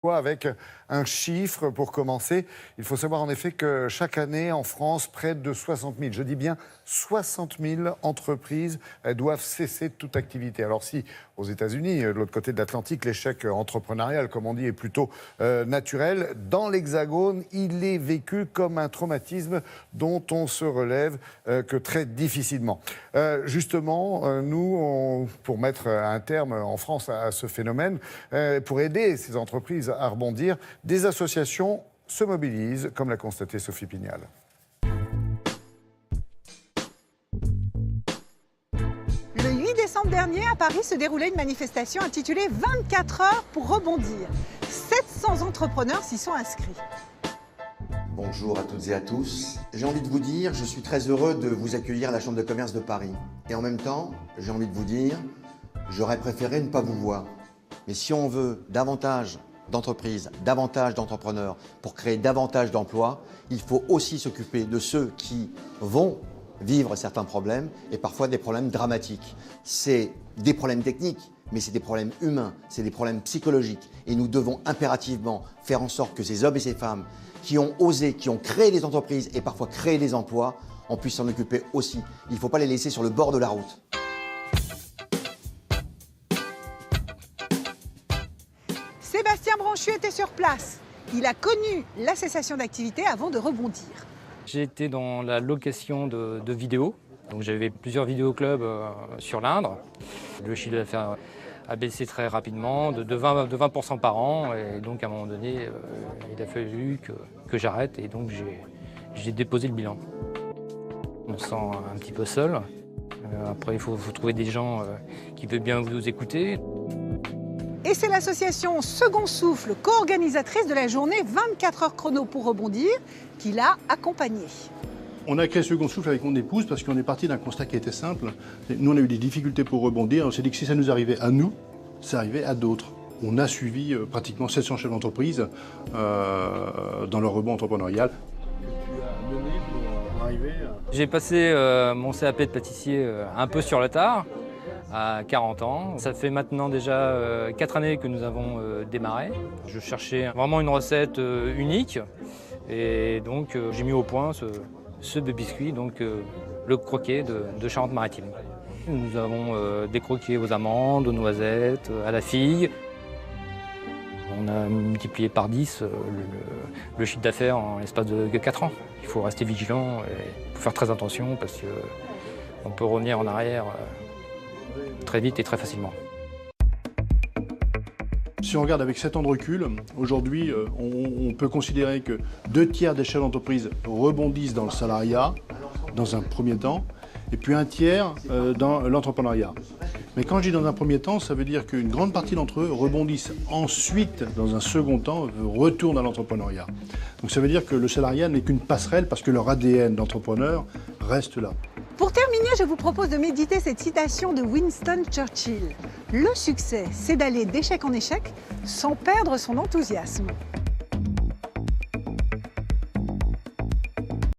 Avec un chiffre pour commencer. Il faut savoir en effet que chaque année en France, près de 60 000, je dis bien 60 000 entreprises doivent cesser toute activité. Alors si aux États-Unis, de l'autre côté de l'Atlantique, l'échec entrepreneurial, comme on dit, est plutôt naturel, dans l'Hexagone, il est vécu comme un traumatisme dont on se relève que très difficilement. Justement, nous, pour mettre un terme en France à ce phénomène, pour aider ces entreprises à rebondir, des associations se mobilisent, comme l'a constaté Sophie Pignal. Le 8 décembre dernier, à Paris, se déroulait une manifestation intitulée 24 heures pour rebondir. 700 entrepreneurs s'y sont inscrits. Bonjour à toutes et à tous. J'ai envie de vous dire, je suis très heureux de vous accueillir à la Chambre de commerce de Paris. Et en même temps, j'ai envie de vous dire, j'aurais préféré ne pas vous voir. Mais si on veut davantage d'entreprises, davantage d'entrepreneurs pour créer davantage d'emplois, il faut aussi s'occuper de ceux qui vont vivre certains problèmes et parfois des problèmes dramatiques. C'est des problèmes techniques, mais c'est des problèmes humains, c'est des problèmes psychologiques. Et nous devons impérativement faire en sorte que ces hommes et ces femmes qui ont osé, qui ont créé des entreprises et parfois créé des emplois, on puisse s'en occuper aussi. Il ne faut pas les laisser sur le bord de la route. Sébastien Branchu était sur place. Il a connu la cessation d'activité avant de rebondir. J'ai été dans la location de vidéos. Donc j'avais plusieurs vidéoclubs sur l'Indre. Le chiffre d'affaires a baissé très rapidement, de 20% par an. Et donc à un moment donné, il a fallu que j'arrête et donc j'ai déposé le bilan. On se sent un petit peu seul. Après, il faut trouver des gens qui veulent bien vous écouter. Et c'est l'association Second Souffle, co-organisatrice de la journée 24 heures chrono pour rebondir, qui l'a accompagné. On a créé Second Souffle avec mon épouse parce qu'on est parti d'un constat qui était simple. Nous, on a eu des difficultés pour rebondir. On s'est dit que si ça nous arrivait à nous, ça arrivait à d'autres. On a suivi pratiquement 700 chefs d'entreprise dans leur rebond entrepreneurial. J'ai passé mon CAP de pâtissier un peu sur le tard, à 40 ans. Ça fait maintenant déjà 4 années que nous avons démarré. Je cherchais vraiment une recette unique et donc j'ai mis au point ce biscuit, donc le croquet de Charente-Maritime. Nous avons des croquets aux amandes, aux noisettes, à la figue. On a multiplié par 10 le chiffre d'affaires en l'espace de 4 ans. Il faut rester vigilant et faire très attention parce qu'on peut revenir en arrière très vite et très facilement. Si on regarde avec 7 ans de recul, aujourd'hui, on peut considérer que 2 tiers des chefs d'entreprise rebondissent dans le salariat, dans un premier temps, et puis 1 tiers dans l'entrepreneuriat. Mais quand je dis dans un premier temps, ça veut dire qu'une grande partie d'entre eux rebondissent ensuite, dans un second temps, retournent à l'entrepreneuriat. Donc ça veut dire que le salariat n'est qu'une passerelle parce que leur ADN d'entrepreneur reste là. Pour terminer, je vous propose de méditer cette citation de Winston Churchill. Le succès, c'est d'aller d'échec en échec sans perdre son enthousiasme.